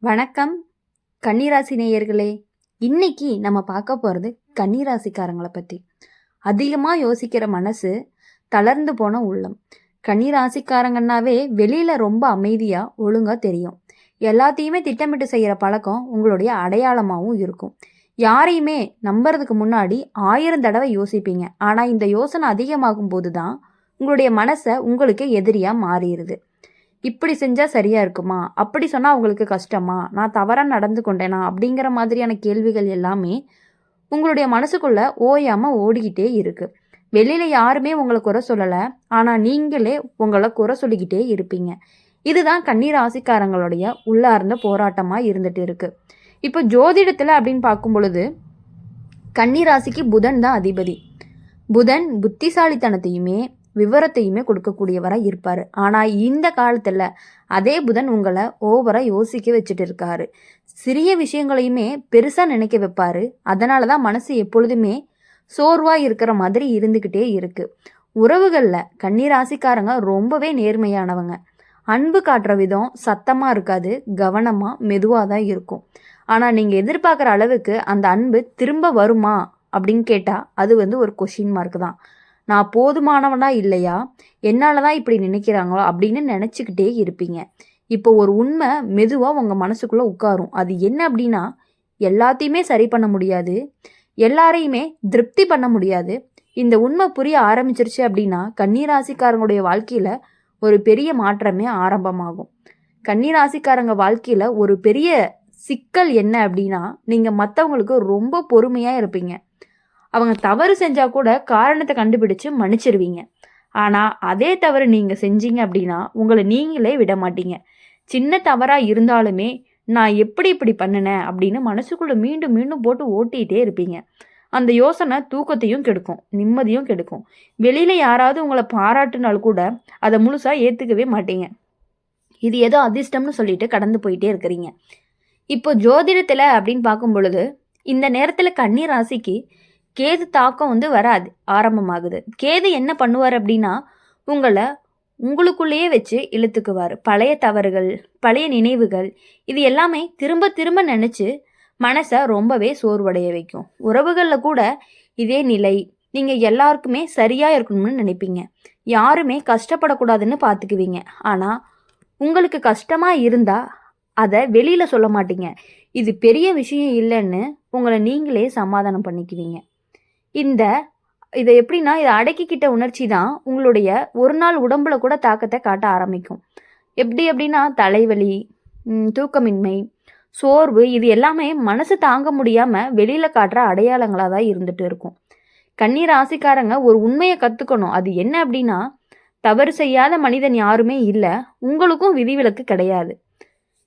வணக்கம் கன்னிராசி நேயர்களே. இன்னைக்கு நம்ம பார்க்க போகிறது கன்னிராசிக்காரங்களை பற்றி. அதிகமாக யோசிக்கிற மனசு, தளர்ந்து போன உள்ளம். கன்னிராசிக்காரங்கன்னாவே வெளியில் ரொம்ப அமைதியாக ஒழுங்காக தெரியும். எல்லாத்தையுமே திட்டமிட்டு செய்கிற பழக்கம் உங்களுடைய அடையாளமாகவும் இருக்கும். யாரையுமே நம்புறதுக்கு முன்னாடி 1000 தடவை யோசிப்பீங்க. ஆனால் இந்த யோசனை அதிகமாகும் போது தான் உங்களுடைய மனசை உங்களுக்கு எதிரியாக மாறிடுது. இப்படி செஞ்சால் சரியாக இருக்குமா, அப்படி சொன்னால் அவங்களுக்கு கஷ்டமா, நான் தவறாக நடந்து கொண்டேனா அப்படிங்கிற மாதிரியான கேள்விகள் எல்லாமே உங்களுடைய மனசுக்குள்ளே ஓயாமல் ஓடிக்கிட்டே இருக்குது. வெளியில் யாருமே உங்களை குறை சொல்லலை, ஆனால் நீங்களே உங்களை குறை சொல்லிக்கிட்டே இருப்பீங்க. இதுதான் கன்னிராசிக்காரங்களுடைய உள்ளார்ந்த போராட்டமாக இருந்துட்டு இருக்குது. இப்போ ஜோதிடத்தில் அப்படின்னு பார்க்கும் பொழுது கன்னிராசிக்கு புதன் தான் அதிபதி. புதன் புத்திசாலித்தனத்தையுமே விவரத்தையுமே கொடுக்கக்கூடியவராக இருப்பார். ஆனால் இந்த காலத்தில் அதே புதன் உங்களை ஓவராக யோசிக்க வச்சுட்டு இருக்காரு. சிறிய விஷயங்களையுமே பெருசாக நினைக்க வைப்பார். அதனால தான் மனசு எப்பொழுதுமே சோர்வாக இருக்கிற மாதிரி இருந்துக்கிட்டே இருக்குது. உறவுகளில் கன்னிராசிக்காரங்க ரொம்பவே நேர்மையானவங்க. அன்பு காட்டுற விதம் சத்தமாக இருக்காது, கவனமாக மெதுவாக தான் இருக்கும். ஆனால் நீங்கள் எதிர்பார்க்குற அளவுக்கு அந்த அன்பு திரும்ப வருமா அப்படின்னு கேட்டால் அது ஒரு கொஷின் மார்க் தான். நான் போதுமானவனா இல்லையா, என்னால் தான் இப்படி நினைக்கிறாங்களோ அப்படின்னு நினச்சிக்கிட்டே இருப்பீங்க. இப்போ ஒரு உண்மை மெதுவாக உங்கள் மனசுக்குள்ளே உட்காரும். அது என்ன அப்படின்னா, எல்லாத்தையுமே சரி பண்ண முடியாது, எல்லாரையுமே திருப்தி பண்ண முடியாது. இந்த உண்மை புரிய ஆரம்பிச்சிருச்சு அப்படின்னா கன்னிராசிக்காரங்களுடைய வாழ்க்கையில் ஒரு பெரிய மாற்றமே ஆரம்பமாகும். கன்னிராசிக்காரங்க வாழ்க்கையில் ஒரு பெரிய சிக்கல் என்ன அப்படின்னா, நீங்கள் மற்றவங்களுக்கு ரொம்ப பொறுமையாக இருப்பீங்க. அவங்க தவறு செஞ்சால் கூட காரணத்தை கண்டுபிடிச்சு மன்னிச்சிருவீங்க. ஆனால் அதே தவறு நீங்கள் செஞ்சீங்க அப்படின்னா உங்களை நீங்களே விட மாட்டீங்க. சின்ன தவறாக இருந்தாலுமே நான் எப்படி இப்படி பண்ணினேன் அப்படின்னு மனசுக்குள்ளே மீண்டும் மீண்டும் போட்டு ஓட்டிகிட்டே இருப்பீங்க. அந்த யோசனை தூக்கத்தையும் கெடுக்கும், நிம்மதியும் கெடுக்கும். வெளியில் யாராவது உங்களை பாராட்டுனாலும் கூட அதை முழுசாக ஏற்றுக்கவே மாட்டீங்க. இது ஏதோ அதிர்ஷ்டம்னு சொல்லிட்டு கடந்து போயிட்டே இருக்கிறீங்க. இப்போ ஜோதிடத்தில் அப்படின்னு பார்க்கும் பொழுது இந்த நேரத்தில் கன்னி ராசிக்கு கேது தாக்கம் வராது, ஆரம்பமாகுது. கேது என்ன பண்ணுவார் அப்படின்னா உங்களை உங்களுக்குள்ளேயே வச்சு இழுத்துக்குவார். பழைய தவறுகள், பழைய நினைவுகள், இது எல்லாமே திரும்ப திரும்ப நினச்சி மனசை ரொம்பவே சோர்வடைய வைக்கும். உறவுகளில் கூட இதே நிலை. நீங்கள் எல்லாருக்குமே சரியாக இருக்கணும்னு நினைப்பீங்க, யாருமே கஷ்டப்படக்கூடாதுன்னு பார்த்துக்குவீங்க. ஆனால் உங்களுக்கு கஷ்டமாக இருந்தால் அதை வெளியில் சொல்ல மாட்டீங்க. இது பெரிய விஷயம் இல்லைன்னு உங்களை நீங்களே சமாதானம் பண்ணிக்குவீங்க. இதை எப்படின்னா, இதை அடக்கிக்கிட்ட உணர்ச்சி தான் உங்களுடைய ஒரு நாள் உடம்புல கூட தாக்கத்தை காட்ட ஆரம்பிக்கும். எப்படி அப்படின்னா தலைவலி, தூக்கமின்மை, சோர்வு, இது எல்லாமே மனசு தாங்க முடியாமல் வெளியில் காட்டுற அடையாளங்களாக தான் இருந்துட்டு இருக்கும். கன்னி ராசிக்காரங்க ஒரு உண்மையை கற்றுக்கணும். அது என்ன அப்படின்னா, தவறு செய்யாத மனிதன் யாருமே இல்லை, உங்களுக்கும் விதிவிலக்கு கிடையாது.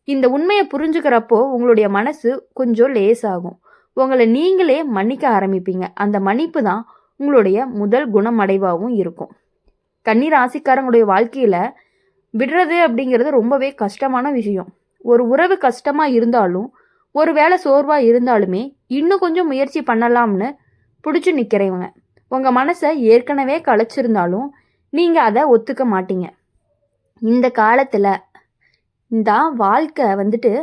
இந்த உண்மையை புரிஞ்சுக்கிறப்போ உங்களுடைய மனசு கொஞ்சம் லேசாகும். உங்களை நீங்களே மன்னிக்க ஆரம்பிப்பீங்க. அந்த மன்னிப்பு தான் உங்களுடைய முதல் குணமடைவாகவும் இருக்கும். கன்னி ராசிக்காரங்களுடைய வாழ்க்கையில் விடுறது அப்படிங்கிறது ரொம்பவே கஷ்டமான விஷயம். ஒரு உறவு கஷ்டமாக இருந்தாலும், ஒரு வேளை சோர்வாக இருந்தாலுமே இன்னும் கொஞ்சம் முயற்சி பண்ணலாம்னு பிடிச்சி நிற்கிறவங்க. உங்கள் மனசை ஏற்கனவே களைச்சிருந்தாலும் நீங்கள் அதை ஒத்துக்க மாட்டீங்க. இந்த காலத்தில் இந்த வாழ்க்கை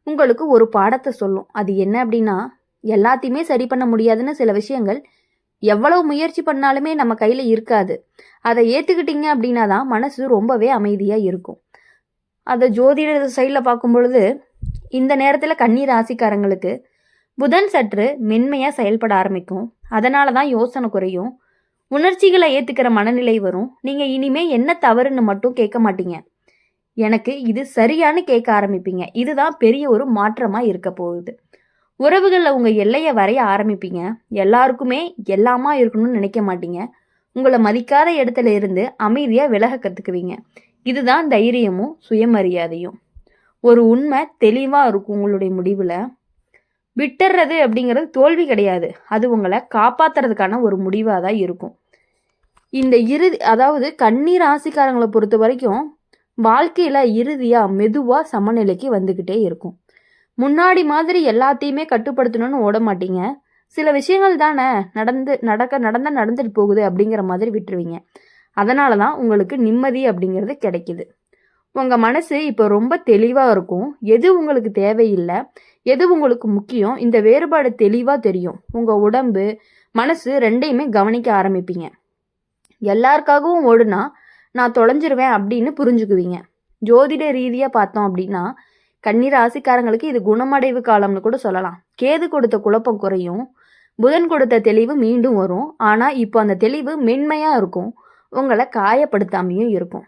உங்களுக்கு ஒரு பாடத்தை சொல்லும். அது என்ன அப்படின்னா, எல்லாத்தையுமே சரி பண்ண முடியாதுன்னு சில விஷயங்கள் எவ்வளவு முயற்சி பண்ணாலுமே நம்ம கையில் இருக்காது. அதை ஏற்றுக்கிட்டீங்க அப்படின்னா தான் மனசு ரொம்பவே அமைதியாக இருக்கும். அதை ஜோதிட சைடில் பார்க்கும் பொழுது இந்த நேரத்தில் கன்னி ராசிக்காரங்களுக்கு புதன் சற்று மென்மையாக செயல்பட ஆரம்பிக்கும். அதனால தான் யோசனை குறையும், உணர்ச்சிகளை ஏற்றுக்கிற மனநிலை வரும். நீங்கள் இனிமே என்ன தவறுன்னு மட்டும் கேட்க மாட்டீங்க, எனக்கு இது சரியானு கேட்க ஆரம்பிப்பீங்க. இதுதான் பெரிய ஒரு மாற்றமாக இருக்க போகுது. உறவுகளில் உங்கள் எல்லையை வரைய ஆரம்பிப்பீங்க. எல்லாருக்குமே எல்லாமா இருக்கணும்னு நினைக்க மாட்டீங்க. உங்களை மதிக்காத இடத்துல இருந்து அமைதியாக விலக கற்றுக்குவீங்க. இதுதான் தைரியமும் சுயமரியாதையும். ஒரு உண்மை தெளிவாக இருக்கும் உங்களுடைய முடிவில். விட்டுறது அப்படிங்கிறது தோல்வி கிடையாது, அது உங்களை காப்பாற்றுறதுக்கான ஒரு முடிவாக தான் இருக்கும். இந்த அதாவது கன்னி ராசிக்காரங்களை பொறுத்த வரைக்கும் வாழ்க்கையில் இறுதியாக மெதுவாக சமநிலைக்கு வந்துக்கிட்டே இருக்கும். முன்னாடி மாதிரி எல்லாத்தையுமே கட்டுப்படுத்தணும்னு ஓட மாட்டீங்க. சில விஷயங்கள் தானே நடந்துட்டு போகுது அப்படிங்கிற மாதிரி விட்டுருவீங்க. அதனால தான் உங்களுக்கு நிம்மதி அப்படிங்கிறது கிடைக்குது. உங்கள் மனசு இப்போ ரொம்ப தெளிவாக இருக்கும். எது உங்களுக்கு தேவையில்லை, எது உங்களுக்கு முக்கியம், இந்த வேறுபாடு தெளிவாக தெரியும். உங்கள் உடம்பு, மனசு ரெண்டையுமே கவனிக்க ஆரம்பிப்பீங்க. எல்லாருக்காகவும் ஓடுனா நான் தொலைஞ்சிருவேன் அப்படின்னு புரிஞ்சுக்குவீங்க. ஜோதிட ரீதியாக பார்த்தோம் அப்படின்னா கன்னி ராசிக்காரங்களுக்கு இது குணமடைவு காலம்னு கூட சொல்லலாம். கேது கொடுத்த குழப்பம் குறையும், புதன் கொடுத்த தெளிவு மீண்டும் வரும். ஆனால் இப்போ அந்த தெளிவு மென்மையாக இருக்கும், உங்களை காயப்படுத்தாமையும் இருக்கும்.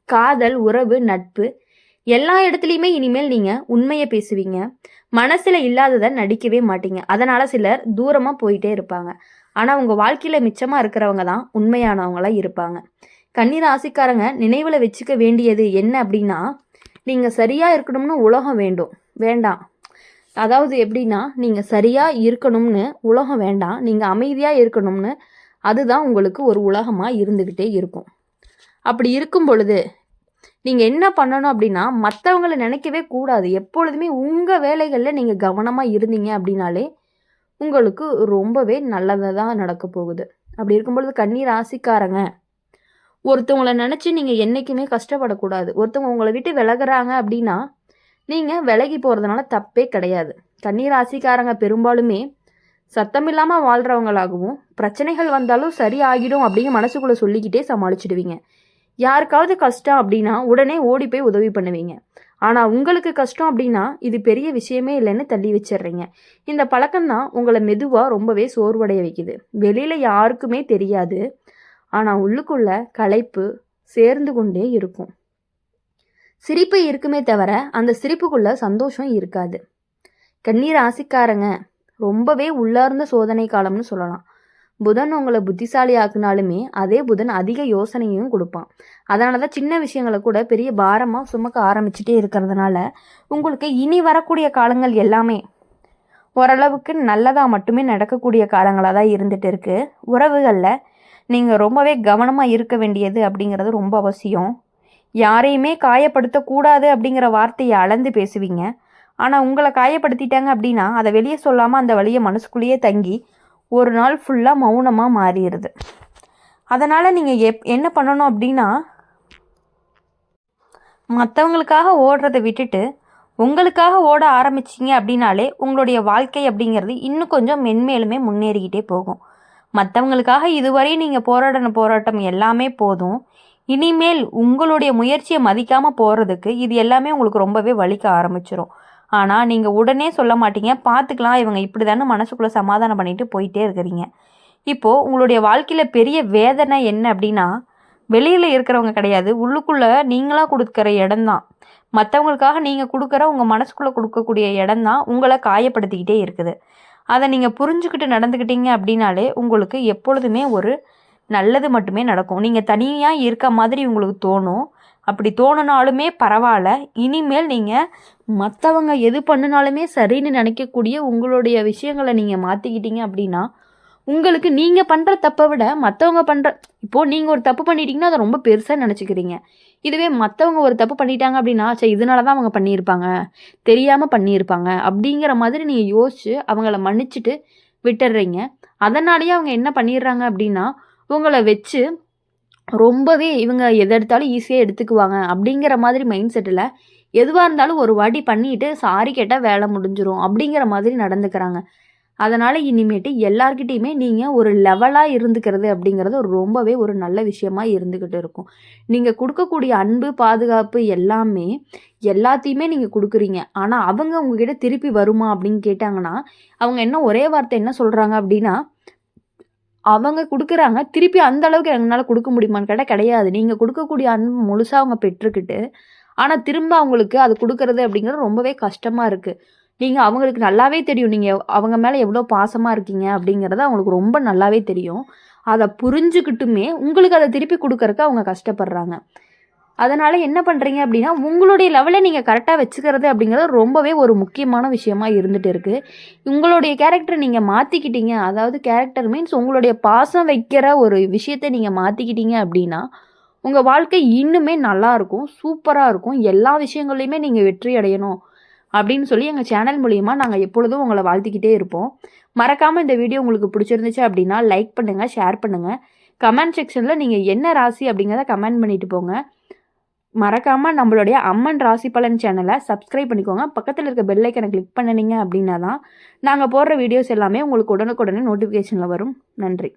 காதல், உறவு, நட்பு எல்லா இடத்துலையுமே இனிமேல் நீங்கள் உண்மையை பேசுவீங்க. மனசில் இல்லாததை நடிக்கவே மாட்டீங்க. அதனால் சிலர் தூரமாக போயிட்டே இருப்பாங்க. ஆனால் உங்கள் வாழ்க்கையில் மிச்சமாக இருக்கிறவங்க தான் உண்மையானவங்களாக இருப்பாங்க. கன்னி ராசிக்காரங்க நினைவில் வச்சுக்க வேண்டியது என்ன அப்படின்னா, நீங்கள் சரியாக இருக்கணும்னு உலகம் வேண்டாம். அதாவது எப்படின்னா, நீங்கள் சரியாக இருக்கணும்னு உலகம் வேண்டாம், நீங்கள் அமைதியாக இருக்கணும்னு அதுதான் உங்களுக்கு ஒரு உலகமாக இருந்துக்கிட்டே இருக்கும். அப்படி இருக்கும் பொழுது நீங்கள் என்ன பண்ணணும் அப்படின்னா, மற்றவங்களை நினைக்கவே கூடாது. எப்பொழுதுமே உங்கள் வேலைகளில் நீங்கள் கவனமாக இருந்தீங்க அப்படின்னாலே உங்களுக்கு ரொம்பவே நல்லதாக தான் நடக்க போகுது. அப்படி இருக்கும் பொழுது கன்னி ராசிக்காரங்க ஒருத்தவங்களை நினச்சி நீங்கள் என்றைக்குமே கஷ்டப்படக்கூடாது. ஒருத்தவங்க உங்களை விட்டு விலகுறாங்க அப்படின்னா நீங்கள் விலகி போகிறதுனால தப்பே கிடையாது. கன்னி ராசிக்காரங்க பெரும்பாலுமே சத்தம் இல்லாமல் வாழ்கிறவங்களாகவும், பிரச்சனைகள் வந்தாலும் சரி ஆகிடும் அப்படிங்க மனசுக்குள்ளே சொல்லிக்கிட்டே சமாளிச்சிடுவீங்க. யாருக்காவது கஷ்டம் அப்படின்னா உடனே ஓடி போய் உதவி பண்ணுவீங்க. ஆனால் உங்களுக்கு கஷ்டம் அப்படின்னா இது பெரிய விஷயமே இல்லைன்னு தள்ளி வச்சிடுறீங்க. இந்த பழக்கம்தான் உங்களை மெதுவாக ரொம்பவே சோர்வடைய வைக்குது. வெளியில் யாருக்குமே தெரியாது, ஆனால் உள்ளுக்குள்ள களைப்பு சேர்ந்து கொண்டே இருக்கும். சிரிப்பு இருக்குமே தவிர அந்த சிரிப்புக்குள்ள சந்தோஷம் இருக்காது. கன்னி ராசிக்காரங்க ரொம்பவே உள்ளார்ந்த சோதனை காலம்னு சொல்லலாம். புதன் உங்களை புத்திசாலி ஆக்குனாலுமே அதே புதன் அதிக யோசனையும் கொடுப்பான். அதனால தான் சின்ன விஷயங்களை கூட பெரிய பாரமாக சுமக்க ஆரம்பிச்சுட்டே இருக்கிறதுனால உங்களுக்கு இனி வரக்கூடிய காலங்கள் எல்லாமே ஓரளவுக்கு நல்லதாக மட்டுமே நடக்கக்கூடிய காலங்களாக தான் இருந்துகிட்டு இருக்குது. உறவுகளில் நீங்கள் ரொம்பவே கவனமாக இருக்க வேண்டியது அப்படிங்கிறது ரொம்ப அவசியம். யாரையுமே காயப்படுத்தக்கூடாது அப்படிங்கிற வார்த்தையை அளந்து பேசுவீங்க. ஆனால் உங்களை காயப்படுத்திட்டாங்க அப்படின்னா அதை வெளியே சொல்லாமல் அந்த வழியை மனசுக்குள்ளேயே தங்கி ஒரு நாள் ஃபுல்லாக மௌனமாக மாறிடுது. அதனால் நீங்கள் என்ன பண்ணணும் அப்படின்னா, மற்றவங்களுக்காக ஓடுறதை விட்டுட்டு உங்களுக்காக ஓட ஆரம்பிச்சிங்க அப்படின்னாலே உங்களுடைய வாழ்க்கை அப்படிங்கிறது இன்னும் கொஞ்சம் மென்மேலுமே முன்னேறிக்கிட்டே போகும். மற்றவங்களுக்காக இதுவரை நீங்கள் போராட்டம் எல்லாமே போதும். இனிமேல் உங்களுடைய முயற்சியை மதிக்காமல் போகிறதுக்கு இது எல்லாமே உங்களுக்கு ரொம்பவே வலிக்க ஆரம்பிச்சிடும். ஆனால் நீங்கள் உடனே சொல்ல மாட்டீங்க, பார்த்துக்கலாம் இவங்க இப்படி தானே மனசுக்குள்ளே சமாதானம் பண்ணிட்டு போயிட்டே இருக்கிறீங்க. இப்போது உங்களுடைய வாழ்க்கையில் பெரிய வேதனை என்ன அப்படின்னா, வெளியில் இருக்கிறவங்க கிடையாது, உள்ளுக்குள்ளே நீங்களாக கொடுக்குற இடம்தான். மற்றவங்களுக்காக நீங்கள் கொடுக்குற உங்கள் மனசுக்குள்ளே கொடுக்கக்கூடிய இடம்தான் உங்களை காயப்படுத்திக்கிட்டே இருக்குது. அதை நீங்கள் புரிஞ்சுக்கிட்டு நடந்துக்கிட்டீங்க அப்படின்னாலே உங்களுக்கு எப்பொழுதுமே ஒரு நல்லது மட்டுமே நடக்கும். நீங்கள் தனியாக இருக்க மாதிரி உங்களுக்கு தோணும். அப்படி தோணுனாலுமே பரவாயில்ல, இனிமேல் நீங்கள் மற்றவங்க எது பண்ணினாலுமே சரின்னு நினைக்கக்கூடிய உங்களுடைய விஷயங்களை நீங்கள் மாற்றிக்கிட்டீங்க அப்படின்னா உங்களுக்கு நீங்கள் பண்ணுற தப்பை விட மற்றவங்க பண்ணுற, இப்போது நீங்கள் ஒரு தப்பு பண்ணிட்டீங்கன்னா அதை ரொம்ப பெருசாக நினச்சிக்கிறீங்க. இதுவே மற்றவங்க ஒரு தப்பு பண்ணிட்டாங்க அப்படின்னா சரி இதனால தான் அவங்க பண்ணியிருப்பாங்க, தெரியாமல் பண்ணியிருப்பாங்க அப்படிங்கிற மாதிரி நீங்கள் யோசிச்சு அவங்கள மன்னிச்சுட்டு விட்டுடுறீங்க. அதனாலேயே அவங்க என்ன பண்ணிடுறாங்க அப்படின்னா உங்களை வச்சு ரொம்பவே இவங்க எதை எடுத்தாலும் ஈஸியாக எடுத்துக்குவாங்க அப்படிங்கிற மாதிரி மைண்ட் செட்டில் எதுவாக இருந்தாலும் ஒரு வாட்டி பண்ணிட்டு சாரி கேட்டால் வேலை முடிஞ்சிடும் அப்படிங்கிற மாதிரி நடந்துக்கிறாங்க. அதனால் இனிமேட்டு எல்லார்கிட்டையுமே நீங்கள் ஒரு லெவலாக இருந்துக்கிறது அப்படிங்கிறது ரொம்பவே ஒரு நல்ல விஷயமா இருந்துக்கிட்டு இருக்கும். நீங்கள் கொடுக்கக்கூடிய அன்பு, பாதுகாப்பு எல்லாத்தையுமே நீங்கள் கொடுக்குறீங்க. ஆனால் அவங்க உங்ககிட்ட திருப்பி வருமா அப்படின்னு கேட்டாங்கன்னா அவங்க ஒரே வார்த்தை என்ன சொல்கிறாங்க அப்படின்னா, அவங்க கொடுக்குறாங்க, திருப்பி அந்த அளவுக்கு எங்களால் கொடுக்க முடியுமான்னு கேட்டால் கிடையாது. நீங்கள் கொடுக்கக்கூடிய அன்பு முழுசாக அவங்க பெற்றுக்கிட்டு ஆனால் திரும்ப அவங்களுக்கு அது கொடுக்கறது அப்படிங்கிறது ரொம்பவே கஷ்டமாக இருக்குது. நீங்கள் அவங்களுக்கு நல்லாவே தெரியும் நீங்கள் அவங்க மேலே எவ்வளோ பாசமாக இருக்கீங்க அப்படிங்கிறது அவங்களுக்கு ரொம்ப நல்லாவே தெரியும். அதை புரிஞ்சுக்கிட்டுமே உங்களுக்கு அதை திருப்பி கொடுக்கறக்கு அவங்க கஷ்டப்படுறாங்க. அதனால் என்ன பண்ணுறீங்க அப்படின்னா உங்களுடைய லெவலை நீங்கள் கரெக்டாக வச்சுக்கிறது அப்படிங்கிறது ரொம்பவே ஒரு முக்கியமான விஷயமா இருந்துகிட்டு இருக்குது. உங்களுடைய கேரக்டரை நீங்கள் மாற்றிக்கிட்டீங்க, அதாவது கேரக்டர் மீன்ஸ் உங்களுடைய பாசம் வைக்கிற ஒரு விஷயத்தை நீங்கள் மாற்றிக்கிட்டீங்க அப்படின்னா உங்கள் வாழ்க்கை இன்னுமே நல்லாயிருக்கும், சூப்பராக இருக்கும். எல்லா விஷயங்கள்லையுமே நீங்கள் வெற்றி அடையணும் அப்படின்னு சொல்லி எங்கள் சேனல் மூலிமா நாங்கள் எப்பொழுதும் உங்களை வாழ்த்திக்கிட்டே இருப்போம். மறக்காமல் இந்த வீடியோ உங்களுக்கு பிடிச்சிருந்துச்சு அப்படின்னா லைக் பண்ணுங்கள், ஷேர் பண்ணுங்கள். கமெண்ட் செக்ஷனில் நீங்கள் என்ன ராசி அப்படிங்கிறத கமெண்ட் பண்ணிட்டு போங்க. மறக்காமல் நம்மளுடைய அம்மன் ராசி பலன் சேனலை சப்ஸ்கிரைப் பண்ணிக்கோங்க. பக்கத்தில் இருக்க பெல் ஐக்கனை கிளிக் பண்ணினீங்க அப்படின்னா தான் நாங்கள் போடுற வீடியோஸ் எல்லாமே உங்களுக்கு உடனுக்குடனே நோட்டிஃபிகேஷனில் வரும். நன்றி.